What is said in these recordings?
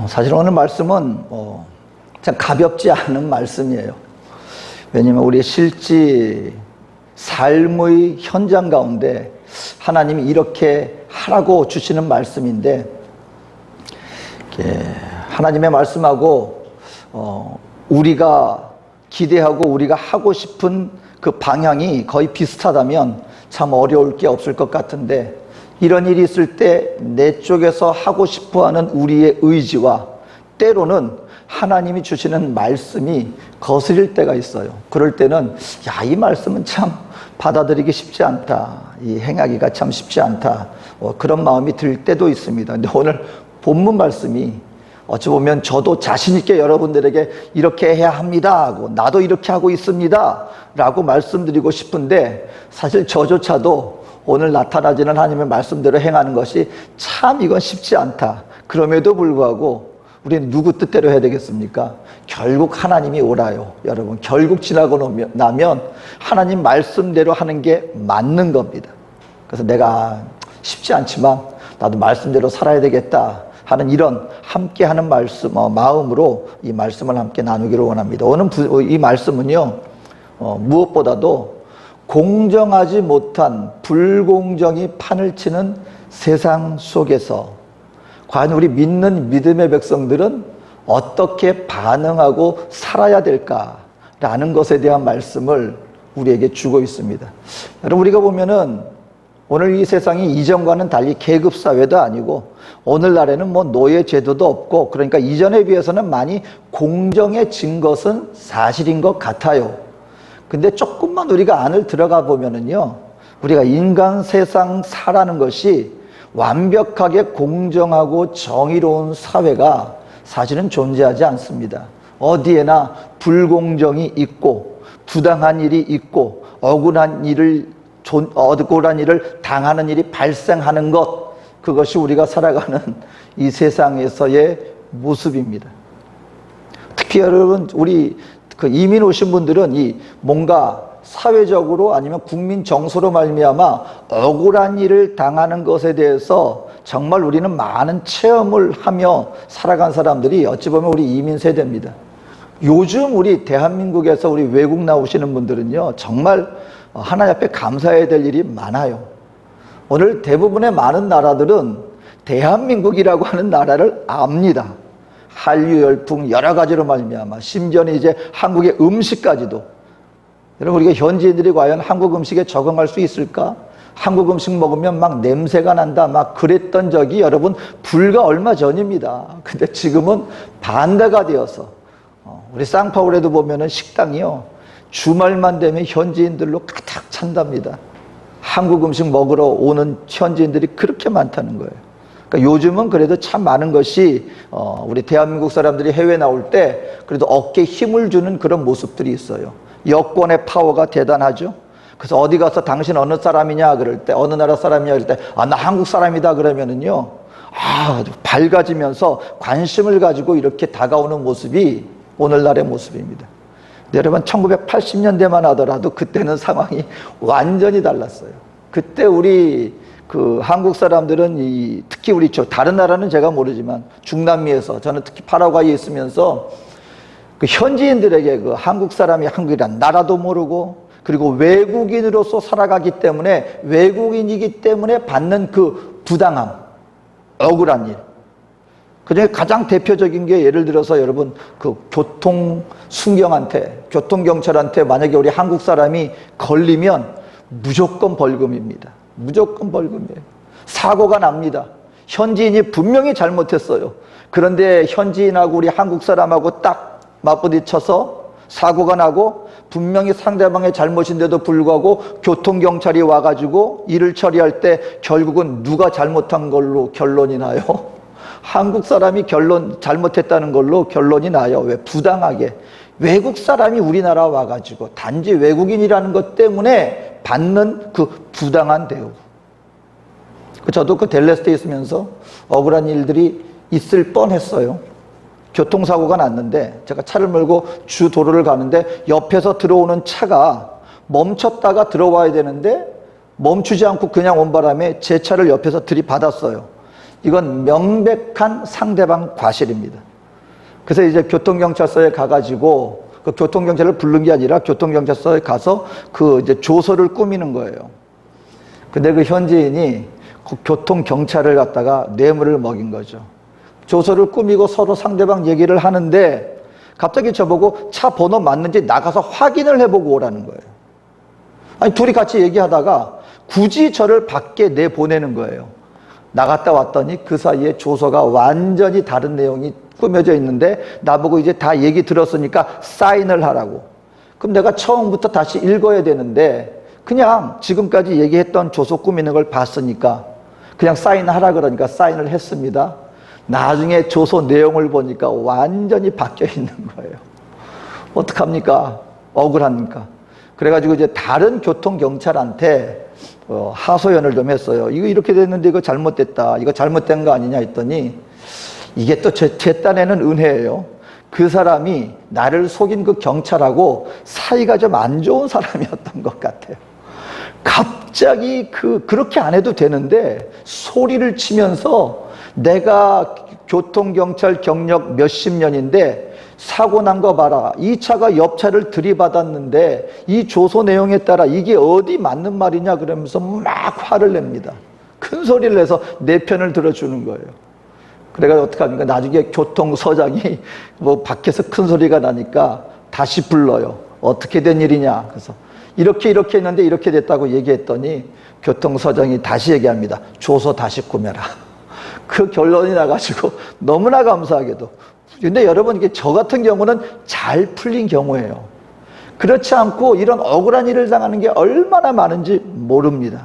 사실 오늘 말씀은 참 가볍지 않은 말씀이에요. 왜냐하면 우리의 실제 삶의 현장 가운데 하나님이 이렇게 하라고 주시는 말씀인데, 하나님의 말씀하고 우리가 기대하고 우리가 하고 싶은 그 방향이 거의 비슷하다면 참 어려울 게 없을 것 같은데, 이런 일이 있을 때 내 쪽에서 하고 싶어하는 우리의 의지와 때로는 하나님이 주시는 말씀이 거스릴 때가 있어요. 그럴 때는 이 말씀은 참 받아들이기 쉽지 않다, 이 행하기가 참 쉽지 않다, 그런 마음이 들 때도 있습니다. 근데 오늘 본문 말씀이 어찌 보면 저도 자신 있게 여러분들에게 이렇게 해야 합니다 하고 나도 이렇게 하고 있습니다 라고 말씀드리고 싶은데, 사실 저조차도 오늘 나타나지는 하나님의 말씀대로 행하는 것이 참 이건 쉽지 않다. 그럼에도 불구하고 우리는 누구 뜻대로 해야 되겠습니까? 결국 하나님이 옳아요. 여러분, 결국 지나고 나면 하나님 말씀대로 하는 게 맞는 겁니다. 그래서 내가 쉽지 않지만 나도 말씀대로 살아야 되겠다 하는 이런 함께하는 말씀, 마음으로 이 말씀을 함께 나누기를 원합니다. 오늘 이 말씀은요, 무엇보다도 공정하지 못한 불공정이 판을 치는 세상 속에서 과연 우리 믿는 믿음의 백성들은 어떻게 반응하고 살아야 될까라는 것에 대한 말씀을 우리에게 주고 있습니다. 여러분, 우리가 보면은 오늘 이 세상이 이전과는 달리 계급사회도 아니고 오늘날에는 노예 제도도 없고, 그러니까 이전에 비해서는 많이 공정해진 것은 사실인 것 같아요. 근데 조금만 우리가 안을 들어가 보면은요, 우리가 인간 세상 사라는 것이 완벽하게 공정하고 정의로운 사회가 사실은 존재하지 않습니다. 어디에나 불공정이 있고 부당한 일이 있고 억울한 일을 당하는 일이 발생하는 것, 그것이 우리가 살아가는 이 세상에서의 모습입니다. 특히 여러분, 우리 이민 오신 분들은 이 뭔가 사회적으로 아니면 국민 정서로 말미암아 억울한 일을 당하는 것에 대해서 정말 우리는 많은 체험을 하며 살아간 사람들이 어찌 보면 우리 이민 세대입니다. 요즘 우리 대한민국에서 우리 외국 나오시는 분들은요, 정말 하나님 앞에 감사해야 될 일이 많아요. 오늘 대부분의 많은 나라들은 대한민국이라고 하는 나라를 압니다. 한류 열풍 여러 가지로 말미암아, 심지어는 이제 한국의 음식까지도. 여러분, 우리가 현지인들이 과연 한국 음식에 적응할 수 있을까? 한국 음식 먹으면 막 냄새가 난다, 막 그랬던 적이 여러분 불과 얼마 전입니다. 근데 지금은 반대가 되어서 우리 상파울에도 보면은 식당이요, 주말만 되면 현지인들로 가득 찬답니다. 한국 음식 먹으러 오는 현지인들이 그렇게 많다는 거예요. 그러니까 요즘은 그래도 참 많은 것이 우리 대한민국 사람들이 해외 나올 때 그래도 어깨에 힘을 주는 그런 모습들이 있어요. 여권의 파워가 대단하죠. 그래서 어디 가서 당신 어느 사람이냐 그럴 때, 어느 나라 사람이냐 그럴 때, 나 한국 사람이다 그러면은요, 밝아지면서 관심을 가지고 이렇게 다가오는 모습이 오늘날의 모습입니다. 여러분, 1980년대만 하더라도 그때는 상황이 완전히 달랐어요. 그때 우리 한국 사람들은 특히 우리 다른 나라는 제가 모르지만 중남미에서, 저는 특히 파라과이에 있으면서 현지인들에게 한국 사람이 한국이란 나라도 모르고, 그리고 외국인으로서 살아가기 때문에, 외국인이기 때문에 받는 그 부당함, 억울한 일, 그중에 가장 대표적인 게, 예를 들어서 여러분, 교통경찰한테 만약에 우리 한국 사람이 걸리면 무조건 벌금입니다. 무조건 벌금이에요. 사고가 납니다. 현지인이 분명히 잘못했어요. 그런데 현지인하고 우리 한국 사람하고 딱 맞부딪혀서 사고가 나고, 분명히 상대방의 잘못인데도 불구하고 교통경찰이 와가지고 일을 처리할 때 결국은 누가 잘못한 걸로 결론이 나요? 한국 사람이 잘못했다는 걸로 결론이 나요. 왜? 부당하게. 외국 사람이 우리나라 와가지고 단지 외국인이라는 것 때문에 받는 그 부당한 대우. 저도 댈러스에 있으면서 억울한 일들이 있을 뻔했어요. 교통사고가 났는데 제가 차를 몰고 주 도로를 가는데 옆에서 들어오는 차가 멈췄다가 들어와야 되는데 멈추지 않고 그냥 온 바람에 제 차를 옆에서 들이받았어요. 이건 명백한 상대방 과실입니다. 그래서 이제 교통경찰서에 가가지고 그 교통경찰을 부른 게 아니라 교통경찰서에 가서 그 이제 조서를 꾸미는 거예요. 근데 그 현지인이 그 교통경찰을 갖다가 뇌물을 먹인 거죠. 조서를 꾸미고 서로 상대방 얘기를 하는데 갑자기 저보고 차 번호 맞는지 나가서 확인을 해보고 오라는 거예요. 아니, 둘이 같이 얘기하다가 굳이 저를 밖에 내보내는 거예요. 나갔다 왔더니 그 사이에 조서가 완전히 다른 내용이 꾸며져 있는데 나보고 이제 다 얘기 들었으니까 사인을 하라고. 그럼 내가 처음부터 다시 읽어야 되는데 그냥 지금까지 얘기했던 조서 꾸미는 걸 봤으니까 그냥 사인하라 그러니까 사인을 했습니다. 나중에 조서 내용을 보니까 완전히 바뀌어 있는 거예요. 어떡합니까? 억울합니까? 그래가지고 이제 다른 교통경찰한테 하소연을 좀 했어요. 이거 이렇게 됐는데 이거 잘못됐다. 이거 잘못된 거 아니냐 했더니 이게 또 제 딴에는 은혜예요. 그 사람이 나를 속인 그 경찰하고 사이가 좀 안 좋은 사람이었던 것 같아요. 갑자기 그렇게 안 해도 되는데 소리를 치면서 내가 교통경찰 경력 몇십 년인데 사고 난 거 봐라. 이 차가 옆 차를 들이받았는데 이 조서 내용에 따라 이게 어디 맞는 말이냐 그러면서 막 화를 냅니다. 큰 소리를 내서 내 편을 들어주는 거예요. 그래가 어떡합니까? 나중에 교통서장이 뭐 밖에서 큰 소리가 나니까 다시 불러요. 어떻게 된 일이냐. 그래서 이렇게 했는데 이렇게 됐다고 얘기했더니 교통서장이 다시 얘기합니다. 조서 다시 꾸며라. 그 결론이 나가지고 너무나 감사하게도. 근데 여러분, 이게 저 같은 경우는 잘 풀린 경우예요. 그렇지 않고 이런 억울한 일을 당하는 게 얼마나 많은지 모릅니다.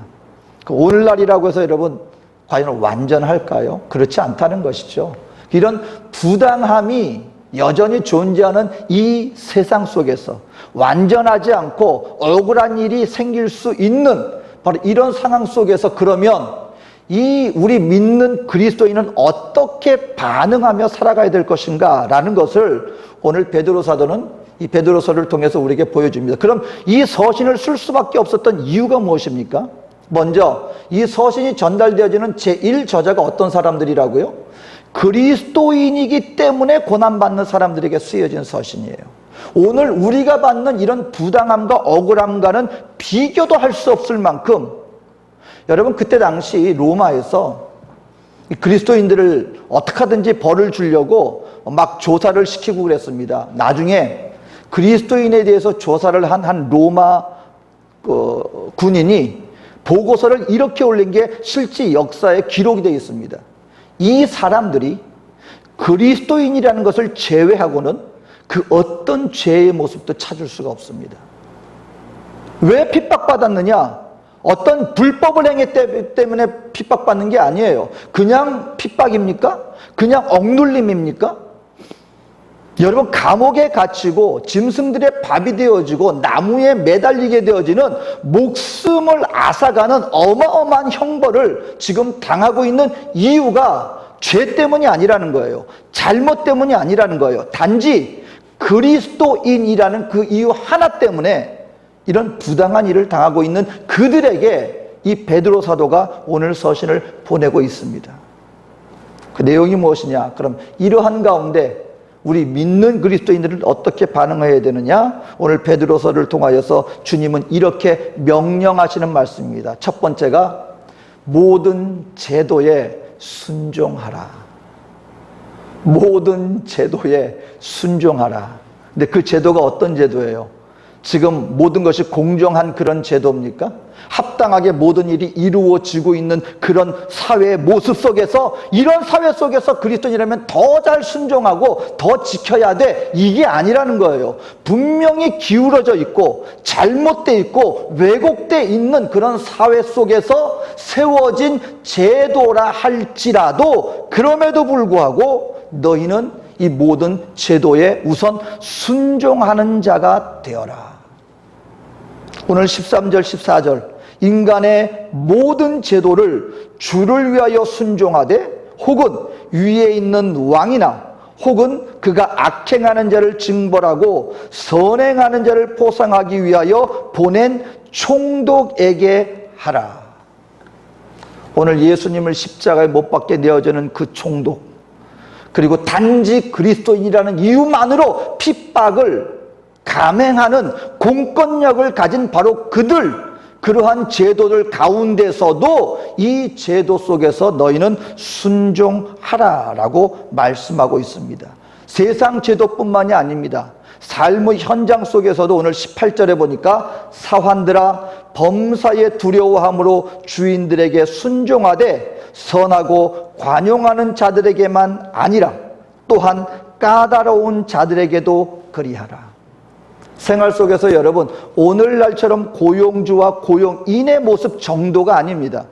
오늘날이라고 해서 여러분 과연 완전할까요? 그렇지 않다는 것이죠. 이런 부당함이 여전히 존재하는 이 세상 속에서 완전하지 않고 억울한 일이 생길 수 있는 바로 이런 상황 속에서 그러면 이 우리 믿는 그리스도인은 어떻게 반응하며 살아가야 될 것인가 라는 것을 오늘 베드로 사도는 이 베드로서를 통해서 우리에게 보여줍니다. 그럼 이 서신을 쓸 수밖에 없었던 이유가 무엇입니까? 먼저 이 서신이 전달되어지는 제1저자가 어떤 사람들이라고요? 그리스도인이기 때문에 고난받는 사람들에게 쓰여진 서신이에요. 오늘 우리가 받는 이런 부당함과 억울함과는 비교도 할 수 없을 만큼 여러분, 그때 당시 로마에서 그리스도인들을 어떻게 하든지 벌을 주려고 막 조사를 시키고 그랬습니다. 나중에 그리스도인에 대해서 조사를 한 로마 군인이 보고서를 이렇게 올린 게 실제 역사에 기록이 되어 있습니다. 이 사람들이 그리스도인이라는 것을 제외하고는 그 어떤 죄의 모습도 찾을 수가 없습니다. 왜 핍박받았느냐? 어떤 불법을 행했기 때문에 핍박받는 게 아니에요. 그냥 핍박입니까? 그냥 억눌림입니까? 여러분, 감옥에 갇히고 짐승들의 밥이 되어지고 나무에 매달리게 되어지는 목숨을 앗아가는 어마어마한 형벌을 지금 당하고 있는 이유가 죄 때문이 아니라는 거예요. 잘못 때문이 아니라는 거예요. 단지 그리스도인이라는 그 이유 하나 때문에 이런 부당한 일을 당하고 있는 그들에게 이 베드로 사도가 오늘 서신을 보내고 있습니다. 그 내용이 무엇이냐? 그럼 이러한 가운데 우리 믿는 그리스도인들은 어떻게 반응해야 되느냐? 오늘 베드로서를 통하여서 주님은 이렇게 명령하시는 말씀입니다. 첫 번째가 모든 제도에 순종하라. 모든 제도에 순종하라. 근데 그 제도가 어떤 제도예요? 지금 모든 것이 공정한 그런 제도입니까? 합당하게 모든 일이 이루어지고 있는 그런 사회의 모습 속에서, 이런 사회 속에서 그리스도인이라면 더 잘 순종하고 더 지켜야 돼, 이게 아니라는 거예요. 분명히 기울어져 있고 잘못돼 있고 왜곡돼 있는 그런 사회 속에서 세워진 제도라 할지라도 그럼에도 불구하고 너희는 이 모든 제도에 우선 순종하는 자가 되어라. 오늘 13절 14절 인간의 모든 제도를 주를 위하여 순종하되 혹은 위에 있는 왕이나 혹은 그가 악행하는 자를 징벌하고 선행하는 자를 보상하기 위하여 보낸 총독에게 하라. 오늘 예수님을 십자가에 못 박게 내어지는 그 총독, 그리고 단지 그리스도인이라는 이유만으로 핍박을 감행하는 공권력을 가진 바로 그들, 그러한 제도들 가운데서도 이 제도 속에서 너희는 순종하라라고 말씀하고 있습니다. 세상 제도뿐만이 아닙니다. 삶의 현장 속에서도 오늘 18절에 보니까 사환들아 범사에 두려워함으로 주인들에게 순종하되 선하고 관용하는 자들에게만 아니라 또한 까다로운 자들에게도 그리하라. 생활 속에서 여러분, 오늘날처럼 고용주와 고용인의 모습 정도가 아닙니다.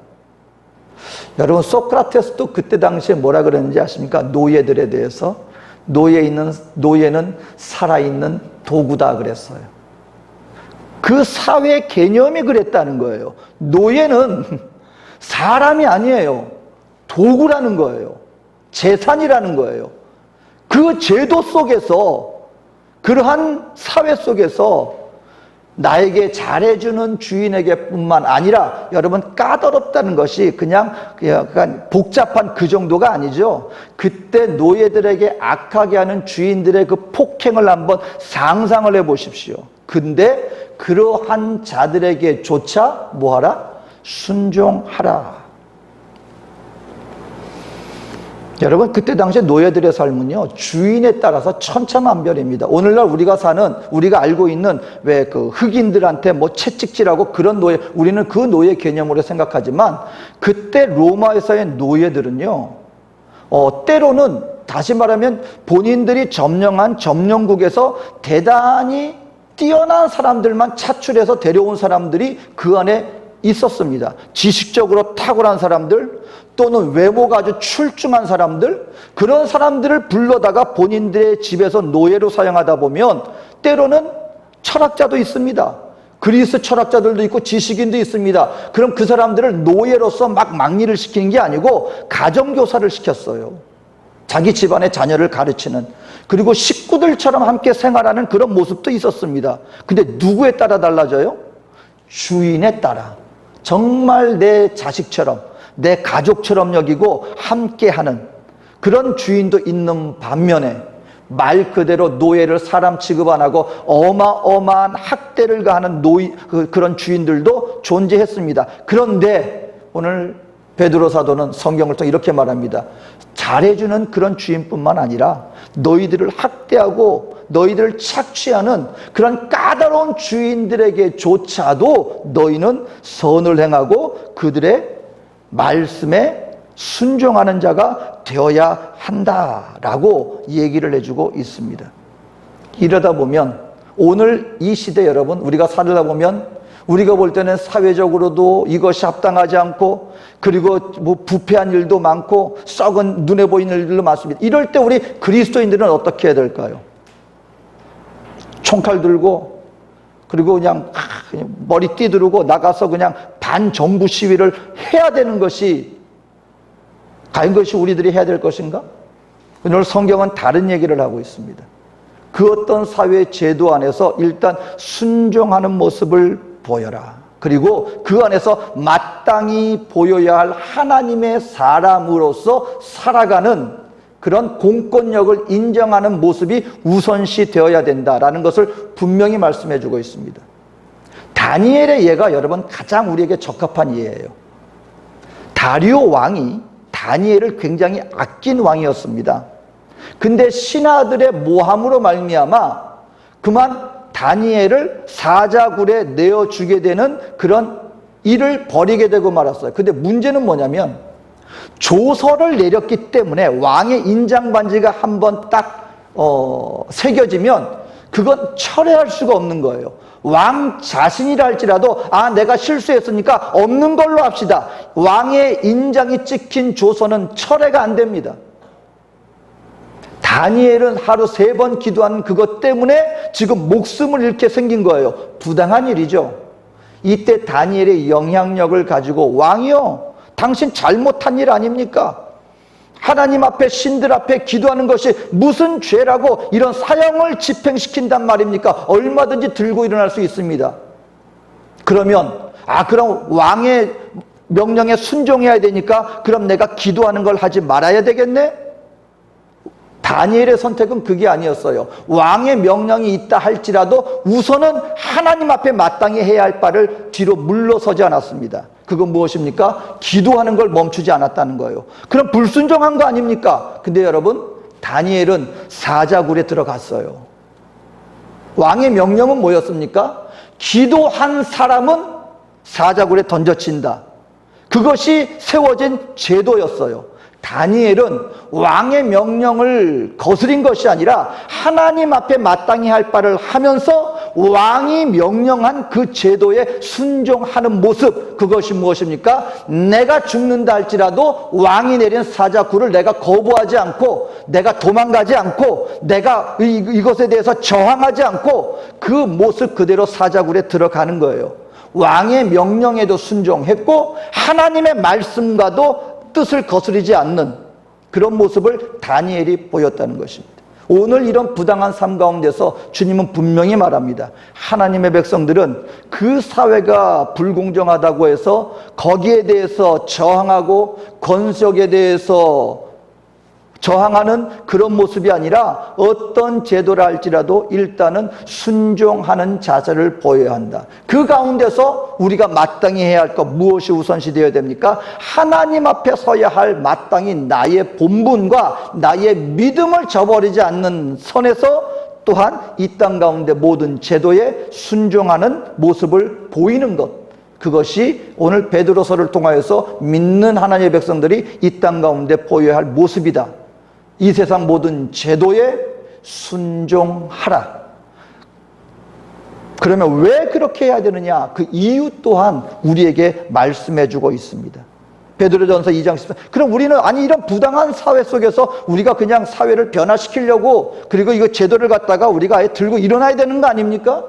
여러분, 소크라테스도 그때 당시에 뭐라 그랬는지 아십니까? 노예들에 대해서 노예는 살아있는 도구다 그랬어요. 그 사회 개념이 그랬다는 거예요. 노예는 사람이 아니에요. 도구라는 거예요. 재산이라는 거예요. 그 제도 속에서, 그러한 사회 속에서 나에게 잘해주는 주인에게 뿐만 아니라 여러분, 까다롭다는 것이 그냥 약간 복잡한 그 정도가 아니죠. 그때 노예들에게 악하게 하는 주인들의 그 폭행을 한번 상상을 해 보십시오. 근데 그러한 자들에게조차 뭐하라? 순종하라. 여러분, 그때 당시에 노예들의 삶은요, 주인에 따라서 천차만별입니다. 오늘날 우리가 알고 있는 왜 그 흑인들한테 뭐 채찍질하고 그런 노예, 우리는 그 노예 개념으로 생각하지만 그때 로마에서의 노예들은요, 때로는 다시 말하면 본인들이 점령한 점령국에서 대단히 뛰어난 사람들만 차출해서 데려온 사람들이 그 안에 있었습니다. 지식적으로 탁월한 사람들, 또는 외모가 아주 출중한 사람들, 그런 사람들을 불러다가 본인들의 집에서 노예로 사용하다 보면 때로는 철학자도 있습니다. 그리스 철학자들도 있고 지식인도 있습니다. 그럼 그 사람들을 노예로서 막 막리를 시키는 게 아니고 가정교사를 시켰어요. 자기 집안의 자녀를 가르치는, 그리고 식구들처럼 함께 생활하는 그런 모습도 있었습니다. 근데 누구에 따라 달라져요? 주인에 따라. 정말 내 자식처럼, 내 가족처럼 여기고 함께하는 그런 주인도 있는 반면에 말 그대로 노예를 사람 취급 안 하고 어마어마한 학대를 가하는 그런 주인들도 존재했습니다. 그런데 오늘 베드로 사도는 성경을 통해 이렇게 말합니다. 잘해주는 그런 주인뿐만 아니라 너희들을 학대하고 너희들을 착취하는 그런 까다로운 주인들에게조차도 너희는 선을 행하고 그들의 말씀에 순종하는 자가 되어야 한다라고 얘기를 해주고 있습니다. 이러다 보면 오늘 이 시대 여러분, 우리가 살다 보면 우리가 볼 때는 사회적으로도 이것이 합당하지 않고, 그리고 뭐 부패한 일도 많고 썩은 눈에 보이는 일들도 많습니다. 이럴 때 우리 그리스도인들은 어떻게 해야 될까요? 총칼 들고, 그리고 그냥 머리띠 두르고 나가서 그냥 반정부 시위를 해야 되는 것이 과연 그것이 우리들이 해야 될 것인가? 오늘 성경은 다른 얘기를 하고 있습니다. 그 어떤 사회 제도 안에서 일단 순종하는 모습을 보여라. 그리고 그 안에서 마땅히 보여야 할 하나님의 사람으로서 살아가는 그런 공권력을 인정하는 모습이 우선시 되어야 된다라는 것을 분명히 말씀해 주고 있습니다. 다니엘의 예가 여러분 가장 우리에게 적합한 예예요. 다리오 왕이 다니엘을 굉장히 아낀 왕이었습니다. 근데 신하들의 모함으로 말미암아 그만 다니엘을 사자굴에 내어주게 되는 그런 일을 벌이게 되고 말았어요. 근데 문제는 뭐냐면 조서를 내렸기 때문에 왕의 인장반지가 한번 딱 새겨지면 그건 철회할 수가 없는 거예요. 왕 자신이라 할지라도 내가 실수했으니까 없는 걸로 합시다. 왕의 인장이 찍힌 조서는 철회가 안 됩니다. 다니엘은 하루 3번 기도하는 그것 때문에 지금 목숨을 잃게 생긴 거예요. 부당한 일이죠. 이때 다니엘의 영향력을 가지고 왕이요, 당신 잘못한 일 아닙니까? 하나님 앞에 신들 앞에 기도하는 것이 무슨 죄라고 이런 사형을 집행시킨단 말입니까? 얼마든지 들고 일어날 수 있습니다. 그러면 그럼 왕의 명령에 순종해야 되니까 그럼 내가 기도하는 걸 하지 말아야 되겠네? 다니엘의 선택은 그게 아니었어요. 왕의 명령이 있다 할지라도 우선은 하나님 앞에 마땅히 해야 할 바를 뒤로 물러서지 않았습니다. 그건 무엇입니까? 기도하는 걸 멈추지 않았다는 거예요. 그럼 불순종한 거 아닙니까? 근데 여러분, 다니엘은 사자굴에 들어갔어요. 왕의 명령은 뭐였습니까? 기도한 사람은 사자굴에 던져친다. 그것이 세워진 제도였어요. 다니엘은 왕의 명령을 거스린 것이 아니라 하나님 앞에 마땅히 할 바를 하면서 왕이 명령한 그 제도에 순종하는 모습, 그것이 무엇입니까? 내가 죽는다 할지라도 왕이 내린 사자굴을 내가 거부하지 않고, 내가 도망가지 않고, 내가 이것에 대해서 저항하지 않고 그 모습 그대로 사자굴에 들어가는 거예요. 왕의 명령에도 순종했고 하나님의 말씀과도 뜻을 거스르지 않는 그런 모습을 다니엘이 보였다는 것입니다. 오늘 이런 부당한 삶 가운데서 주님은 분명히 말합니다. 하나님의 백성들은 그 사회가 불공정하다고 해서 거기에 대해서 저항하고 권력에 대해서 저항하는 그런 모습이 아니라 어떤 제도라 할지라도 일단은 순종하는 자세를 보여야 한다. 그 가운데서 우리가 마땅히 해야 할 것 무엇이 우선시 되어야 됩니까? 하나님 앞에 서야 할 마땅히 나의 본분과 나의 믿음을 저버리지 않는 선에서 또한 이 땅 가운데 모든 제도에 순종하는 모습을 보이는 것, 그것이 오늘 베드로서를 통하여서 믿는 하나님의 백성들이 이 땅 가운데 보여야 할 모습이다. 이 세상 모든 제도에 순종하라. 그러면 왜 그렇게 해야 되느냐? 그 이유 또한 우리에게 말씀해 주고 있습니다. 베드로전서 2장 14. 그럼 우리는 아니 이런 부당한 사회 속에서 우리가 그냥 사회를 변화시키려고 그리고 이거 제도를 갖다가 우리가 아예 들고 일어나야 되는 거 아닙니까?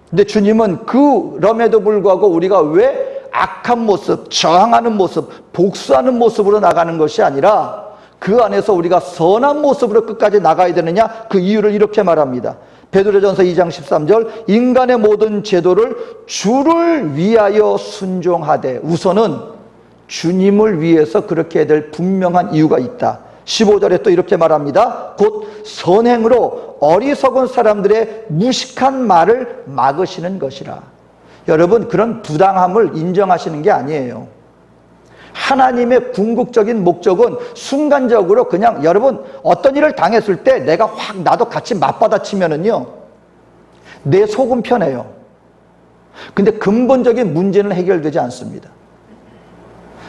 근데 주님은 그럼에도 불구하고 우리가 왜 악한 모습, 저항하는 모습, 복수하는 모습으로 나가는 것이 아니라 그 안에서 우리가 선한 모습으로 끝까지 나가야 되느냐? 그 이유를 이렇게 말합니다. 베드로전서 2장 13절, 인간의 모든 제도를 주를 위하여 순종하되, 우선은 주님을 위해서 그렇게 해야 될 분명한 이유가 있다. 15절에 또 이렇게 말합니다. 곧 선행으로 어리석은 사람들의 무식한 말을 막으시는 것이라. 여러분, 그런 부당함을 인정하시는 게 아니에요. 하나님의 궁극적인 목적은 순간적으로 그냥, 여러분 어떤 일을 당했을 때 내가 확 나도 같이 맞받아치면은요 내 속은 편해요. 근데 근본적인 문제는 해결되지 않습니다.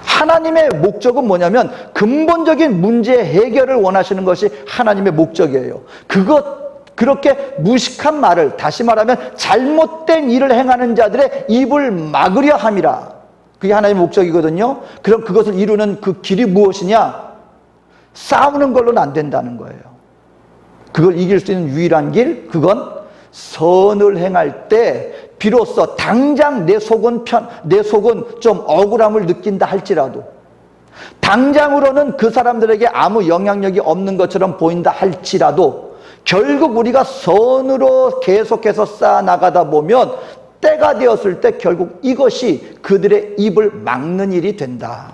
하나님의 목적은 뭐냐면 근본적인 문제 해결을 원하시는 것이 하나님의 목적이에요. 그렇게 무식한 말을, 다시 말하면 잘못된 일을 행하는 자들의 입을 막으려 함이라. 그게 하나님의 목적이거든요. 그럼 그것을 이루는 그 길이 무엇이냐? 싸우는 걸로는 안 된다는 거예요. 그걸 이길 수 있는 유일한 길, 그건 선을 행할 때 비로소 당장 내 속은 좀 억울함을 느낀다 할지라도, 당장으로는 그 사람들에게 아무 영향력이 없는 것처럼 보인다 할지라도 결국 우리가 선으로 계속해서 쌓아나가다 보면 때가 되었을 때 결국 이것이 그들의 입을 막는 일이 된다.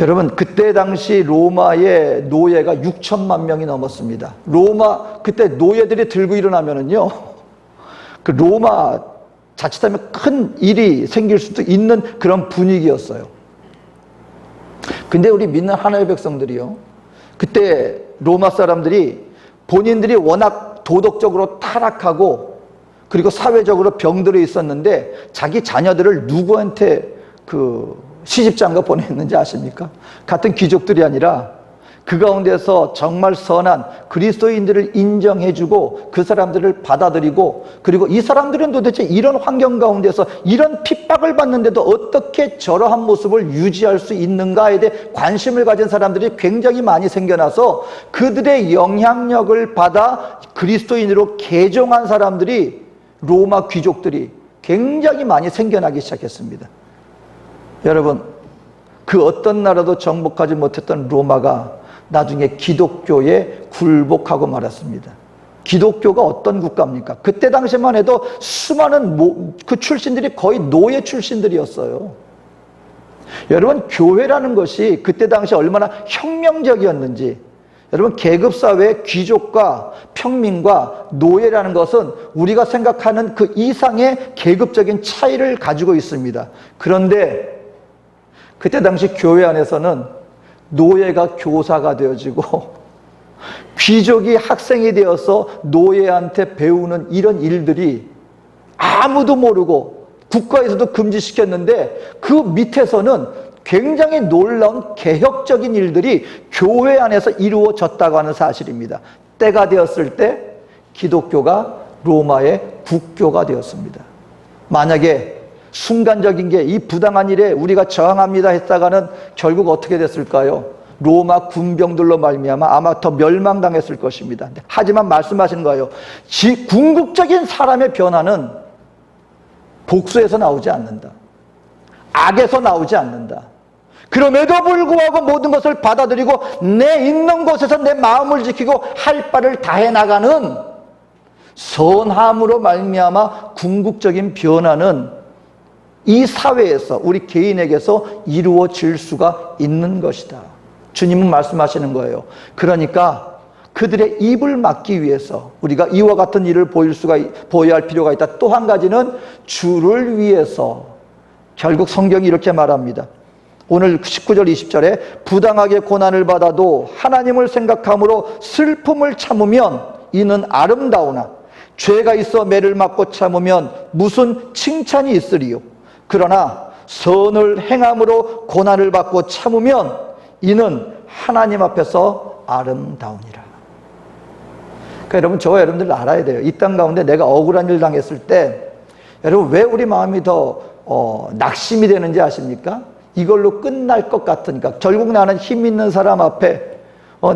여러분, 그때 당시 로마의 노예가 6천만 명이 넘었습니다. 그때 노예들이 들고 일어나면은요, 그 로마 자칫하면 큰 일이 생길 수도 있는 그런 분위기였어요. 근데 우리 믿는 하나님의 백성들이요, 그때 로마 사람들이 본인들이 워낙 도덕적으로 타락하고 그리고 사회적으로 병들어 있었는데 자기 자녀들을 누구한테 시집장가 보냈는지 아십니까? 같은 귀족들이 아니라 그 가운데서 정말 선한 그리스도인들을 인정해주고 그 사람들을 받아들이고, 그리고 이 사람들은 도대체 이런 환경 가운데서 이런 핍박을 받는데도 어떻게 저러한 모습을 유지할 수 있는가에 대해 관심을 가진 사람들이 굉장히 많이 생겨나서 그들의 영향력을 받아 그리스도인으로 개종한 사람들이, 로마 귀족들이 굉장히 많이 생겨나기 시작했습니다. 여러분, 그 어떤 나라도 정복하지 못했던 로마가 나중에 기독교에 굴복하고 말았습니다. 기독교가 어떤 국가입니까? 그때 당시만 해도 수많은 그 출신들이 거의 노예 출신들이었어요. 여러분, 교회라는 것이 그때 당시 얼마나 혁명적이었는지, 여러분, 계급사회의 귀족과 평민과 노예라는 것은 우리가 생각하는 그 이상의 계급적인 차이를 가지고 있습니다. 그런데 그때 당시 교회 안에서는 노예가 교사가 되어지고 귀족이 학생이 되어서 노예한테 배우는 이런 일들이 아무도 모르고 국가에서도 금지시켰는데, 그 밑에서는 굉장히 놀라운 개혁적인 일들이 교회 안에서 이루어졌다고 하는 사실입니다. 때가 되었을 때 기독교가 로마의 국교가 되었습니다. 만약에 순간적인 게 이 부당한 일에 우리가 저항합니다 했다가는 결국 어떻게 됐을까요? 로마 군병들로 말미암아 아마 더 멸망당했을 것입니다. 하지만 말씀하시는 거예요. 궁극적인 사람의 변화는 복수에서 나오지 않는다. 악에서 나오지 않는다. 그럼에도 불구하고 모든 것을 받아들이고 내 있는 곳에서 내 마음을 지키고 할 바를 다해 나가는 선함으로 말미암아 궁극적인 변화는 이 사회에서, 우리 개인에게서 이루어질 수가 있는 것이다. 주님은 말씀하시는 거예요. 그러니까 그들의 입을 막기 위해서 우리가 이와 같은 일을 보여야 할 필요가 있다. 또 한 가지는 주를 위해서. 결국 성경이 이렇게 말합니다. 오늘 19절 20절에 부당하게 고난을 받아도 하나님을 생각함으로 슬픔을 참으면 이는 아름다우나 죄가 있어 매를 맞고 참으면 무슨 칭찬이 있으리요. 그러나 선을 행함으로 고난을 받고 참으면 이는 하나님 앞에서 아름다우니라. 그러니까 여러분, 저와 여러분들 알아야 돼요. 이 땅 가운데 내가 억울한 일 당했을 때 여러분, 왜 우리 마음이 더 낙심이 되는지 아십니까? 이걸로 끝날 것 같으니까. 결국 나는 힘 있는 사람 앞에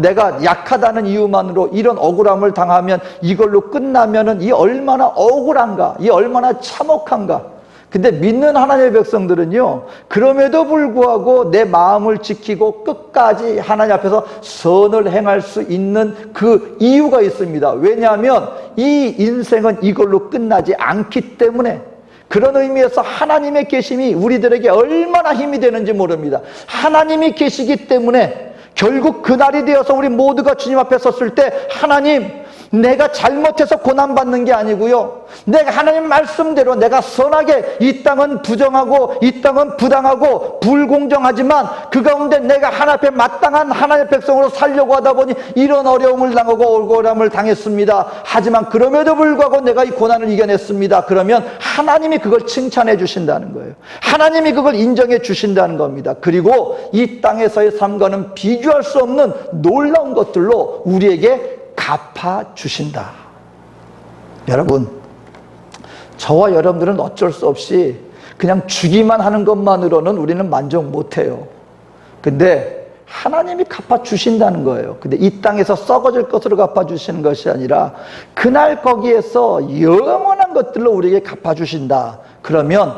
내가 약하다는 이유만으로 이런 억울함을 당하면 이걸로 끝나면은 이 얼마나 억울한가, 이 얼마나 참혹한가. 근데 믿는 하나님의 백성들은요, 그럼에도 불구하고 내 마음을 지키고 끝까지 하나님 앞에서 선을 행할 수 있는 그 이유가 있습니다. 왜냐하면 이 인생은 이걸로 끝나지 않기 때문에. 그런 의미에서 하나님의 계심이 우리들에게 얼마나 힘이 되는지 모릅니다. 하나님이 계시기 때문에 결국 그날이 되어서 우리 모두가 주님 앞에 섰을 때, 하나님, 내가 잘못해서 고난받는 게 아니고요, 내가 하나님 말씀대로 내가 선하게, 이 땅은 부정하고 이 땅은 부당하고 불공정하지만 그 가운데 내가 하나님 앞에 마땅한 하나님의 백성으로 살려고 하다 보니 이런 어려움을 당하고 억울함을 당했습니다. 하지만 그럼에도 불구하고 내가 이 고난을 이겨냈습니다. 그러면 하나님이 그걸 칭찬해 주신다는 거예요. 하나님이 그걸 인정해 주신다는 겁니다. 그리고 이 땅에서의 삶과는 비교할 수 없는 놀라운 것들로 우리에게 갚아주신다. 여러분, 저와 여러분들은 어쩔 수 없이 그냥 주기만 하는 것만으로는 우리는 만족 못해요. 근데 하나님이 갚아주신다는 거예요. 근데 이 땅에서 썩어질 것으로 갚아주시는 것이 아니라 그날 거기에서 영원한 것들로 우리에게 갚아주신다. 그러면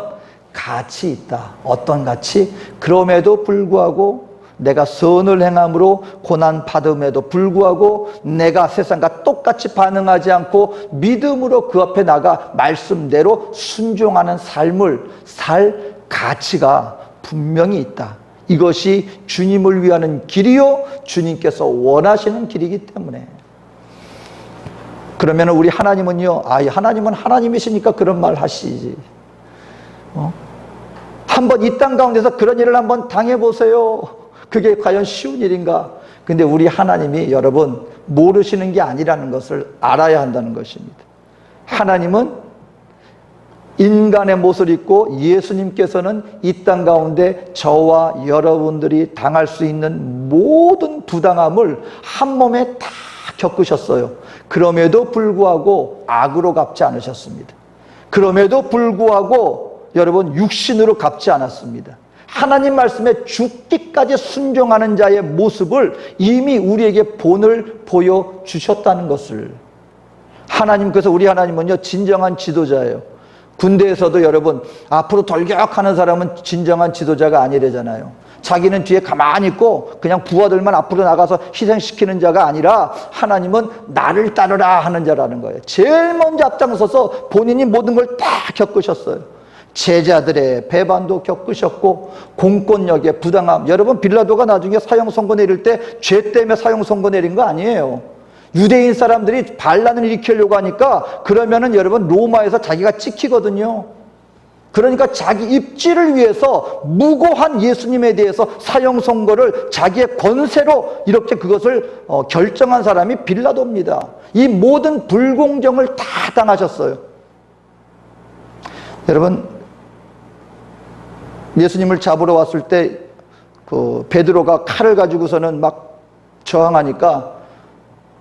가치 있다. 어떤 가치? 그럼에도 불구하고 내가 선을 행함으로 고난 받음에도 불구하고 내가 세상과 똑같이 반응하지 않고 믿음으로 그 앞에 나가 말씀대로 순종하는 삶을 살 가치가 분명히 있다. 이것이 주님을 위하는 길이요, 주님께서 원하시는 길이기 때문에. 그러면 우리 하나님은요, 하나님은 하나님이시니까 그런 말 하시지. 한번 이 땅 가운데서 그런 일을 한번 당해보세요. 그게 과연 쉬운 일인가? 근데 우리 하나님이 여러분 모르시는 게 아니라는 것을 알아야 한다는 것입니다. 하나님은 인간의 모습을 입고 예수님께서는 이 땅 가운데 저와 여러분들이 당할 수 있는 모든 부당함을 한 몸에 다 겪으셨어요. 그럼에도 불구하고 악으로 갚지 않으셨습니다. 그럼에도 불구하고 여러분 육신으로 갚지 않았습니다. 하나님 말씀에 죽기까지 순종하는 자의 모습을 이미 우리에게 본을 보여주셨다는 것을. 하나님, 그래서 우리 하나님은요, 진정한 지도자예요. 군대에서도 여러분, 앞으로 돌격하는 사람은 진정한 지도자가 아니래잖아요. 자기는 뒤에 가만히 있고 그냥 부하들만 앞으로 나가서 희생시키는 자가 아니라 하나님은 나를 따르라 하는 자라는 거예요. 제일 먼저 앞장서서 본인이 모든 걸 다 겪으셨어요. 제자들의 배반도 겪으셨고 공권력의 부당함. 여러분, 빌라도가 나중에 사형 선고 내릴 때 죄 때문에 사형 선고 내린 거 아니에요. 유대인 사람들이 반란을 일으키려고 하니까 그러면은 여러분 로마에서 자기가 찍히거든요. 그러니까 자기 입지를 위해서 무고한 예수님에 대해서 사형 선고를 자기의 권세로 이렇게 그것을 결정한 사람이 빌라도입니다. 이 모든 불공정을 다 당하셨어요. 여러분, 예수님을 잡으러 왔을 때 그 베드로가 칼을 가지고서는 막 저항하니까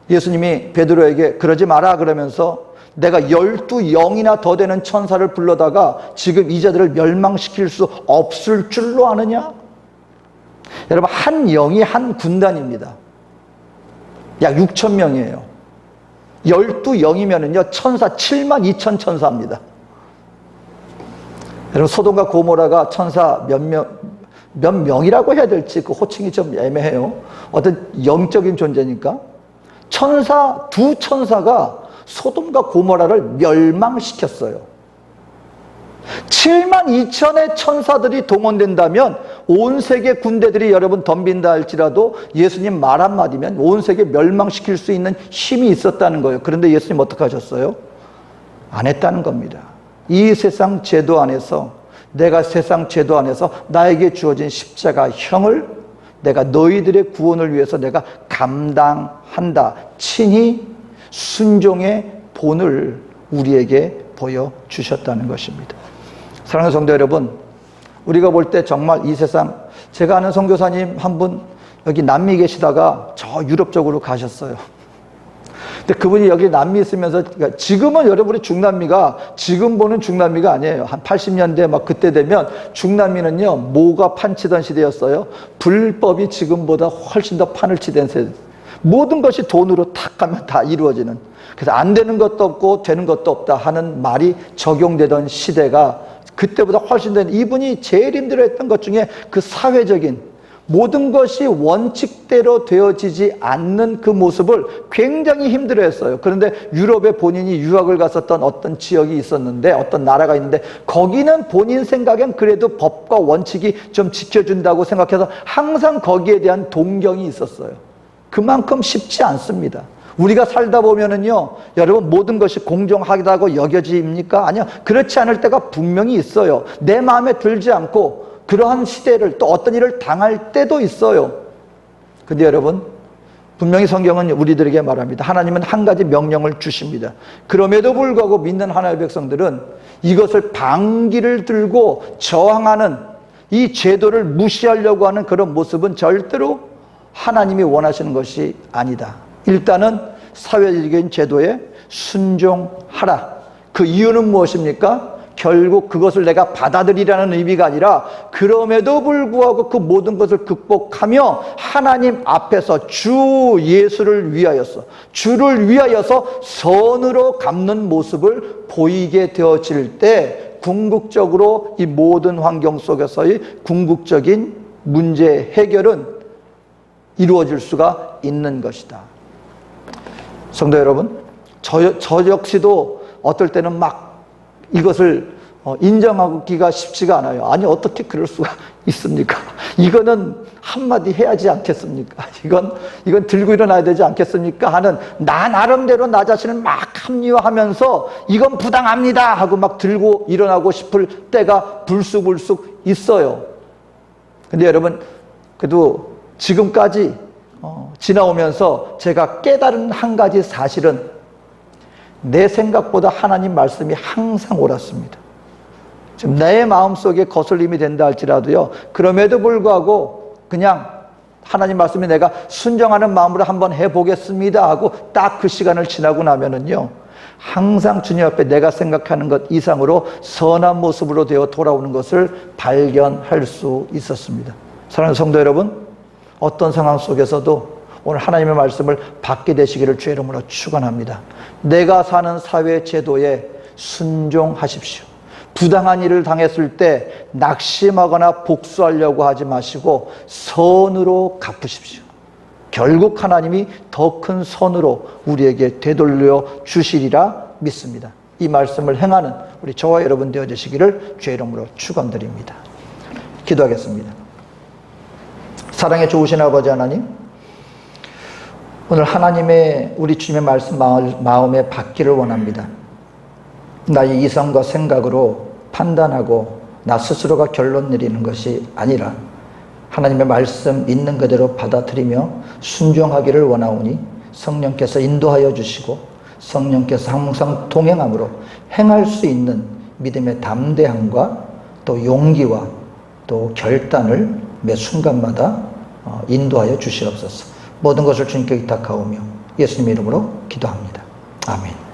예수님이 베드로에게 그러지 마라 그러면서 내가 12영이나 더 되는 천사를 불러다가 지금 이 자들을 멸망시킬 수 없을 줄로 아느냐? 여러분, 한 영이 한 군단입니다. 약 6천 명이에요. 12영이면은요 천사 7만 2천 천사입니다. 여러분, 소돔과 고모라가 천사 몇 명이라고 해야 될지 그 호칭이 좀 애매해요. 어떤 영적인 존재니까. 두 천사가 소돔과 고모라를 멸망시켰어요. 7만 2천의 천사들이 동원된다면 온 세계 군대들이 여러분 덤빈다 할지라도 예수님 말 한마디면 온 세계 멸망시킬 수 있는 힘이 있었다는 거예요. 그런데 예수님 어떻게 하셨어요? 안 했다는 겁니다. 이 세상 제도 안에서, 내가 세상 제도 안에서 나에게 주어진 십자가형을 내가 너희들의 구원을 위해서 내가 감당한다. 친히 순종의 본을 우리에게 보여주셨다는 것입니다. 사랑하는 성도 여러분, 우리가 볼 때 정말 이 세상, 제가 아는 선교사님 한 분 여기 남미 계시다가 저 유럽 쪽으로 가셨어요. 근데 그분이 여기 남미 있으면서, 그러니까 지금은 여러분이 중남미가, 지금 보는 중남미가 아니에요. 한 80년대 막 그때 되면 중남미는요 모가 판치던 시대였어요. 불법이 지금보다 훨씬 더 판을 치던 세대. 모든 것이 돈으로 탁 가면 다 이루어지는, 그래서 안 되는 것도 없고 되는 것도 없다 하는 말이 적용되던 시대가 그때보다 훨씬 더, 이분이 제일 힘들어했던 것 중에 그 사회적인 모든 것이 원칙대로 되어지지 않는 그 모습을 굉장히 힘들어했어요. 그런데 유럽에 본인이 유학을 갔었던 어떤 지역이 있었는데, 어떤 나라가 있는데 거기는 본인 생각엔 그래도 법과 원칙이 좀 지켜준다고 생각해서 항상 거기에 대한 동경이 있었어요. 그만큼 쉽지 않습니다. 우리가 살다 보면은요, 여러분, 모든 것이 공정하다고 여겨집니까? 아니요. 그렇지 않을 때가 분명히 있어요. 내 마음에 들지 않고 그러한 시대를, 또 어떤 일을 당할 때도 있어요. 근데 여러분, 분명히 성경은 우리들에게 말합니다. 하나님은 한 가지 명령을 주십니다. 그럼에도 불구하고 믿는 하나님의 백성들은 이것을 방귀를 들고 저항하는, 이 제도를 무시하려고 하는 그런 모습은 절대로 하나님이 원하시는 것이 아니다. 일단은 사회적인 제도에 순종하라. 그 이유는 무엇입니까? 결국 그것을 내가 받아들이라는 의미가 아니라 그럼에도 불구하고 그 모든 것을 극복하며 하나님 앞에서 주 예수를 위하여서, 주를 위하여서 선으로 갚는 모습을 보이게 되어질 때 궁극적으로 이 모든 환경 속에서의 궁극적인 문제 해결은 이루어질 수가 있는 것이다. 성도 여러분, 저 역시도 어떨 때는 막 이것을 인정하기가 쉽지가 않아요. 아니, 어떻게 그럴 수가 있습니까? 이거는 한마디 해야지 않겠습니까? 이건 들고 일어나야 되지 않겠습니까? 하는, 나 나름대로 나 자신을 막 합리화하면서 이건 부당합니다 하고 막 들고 일어나고 싶을 때가 불쑥불쑥 있어요. 근데 여러분, 그래도 지금까지 지나오면서 제가 깨달은 한 가지 사실은, 내 생각보다 하나님 말씀이 항상 옳았습니다. 지금 내 마음속에 거슬림이 된다 할지라도요, 그럼에도 불구하고 그냥 하나님 말씀에 내가 순종하는 마음으로 한번 해보겠습니다 하고 딱 그 시간을 지나고 나면은요, 항상 주님 앞에 내가 생각하는 것 이상으로 선한 모습으로 되어 돌아오는 것을 발견할 수 있었습니다. 사랑하는 성도 여러분, 어떤 상황 속에서도 오늘 하나님의 말씀을 받게 되시기를 주의 이름으로 축원합니다. 내가 사는 사회 제도에 순종하십시오. 부당한 일을 당했을 때 낙심하거나 복수하려고 하지 마시고 선으로 갚으십시오. 결국 하나님이 더 큰 선으로 우리에게 되돌려 주시리라 믿습니다. 이 말씀을 행하는 우리 저와 여러분 되어주시기를 주의 이름으로 축원드립니다. 기도하겠습니다. 사랑에 좋으신 아버지 하나님, 오늘 하나님의 우리 주님의 말씀 마음에 받기를 원합니다. 나의 이성과 생각으로 판단하고 나 스스로가 결론 내리는 것이 아니라 하나님의 말씀 있는 그대로 받아들이며 순종하기를 원하오니 성령께서 인도하여 주시고 성령께서 항상 동행함으로 행할 수 있는 믿음의 담대함과 또 용기와 또 결단을 매 순간마다 인도하여 주시옵소서. 모든 것을 주님께 의탁하오며 예수님의 이름으로 기도합니다. 아멘.